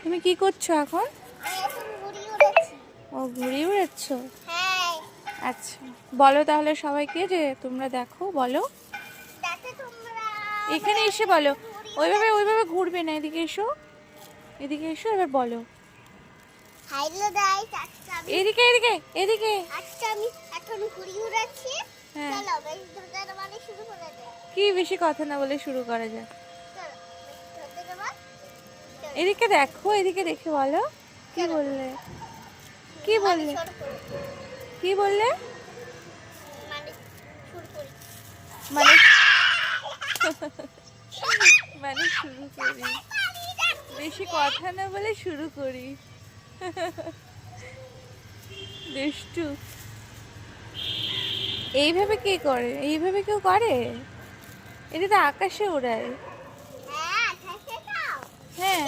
তুমি কি করছো এখন? ও ঘুড়ি উড়াচ্ছ? আচ্ছা, বলো তাহলে সবাইকে যে তোমরা দেখো, বলো এখানে এসে বলো। ওইভাবে ওইভাবে ঘুরবে না, এদিকে এসো, এদিকে এসো, এবার বলো। এদিকে এদিকে এদিকে। আচ্ছা আমি এখন ঘুড়ি উড়াচ্ছি। হ্যাঁ, চলো বেশ ধরতে মানে শুরু করা যাক। কি বেশি কথা না বলে শুরু করা যাক। চলো বেশ ধরতে দেবা। এদিকে দেখো, এদিকে দেখে বলো। কি বললে? কি বললে? কি বললে? মানে শুরু করি। মানে মানে শুরু করি, বেশি কথা না বলে শুরু করি। দুষ্টু। এইভাবে কে করে? এইভাবে কেউ করে? এটা তো আকাশে ওড়ায়। হ্যাঁ, খাইছে তো? হ্যাঁ।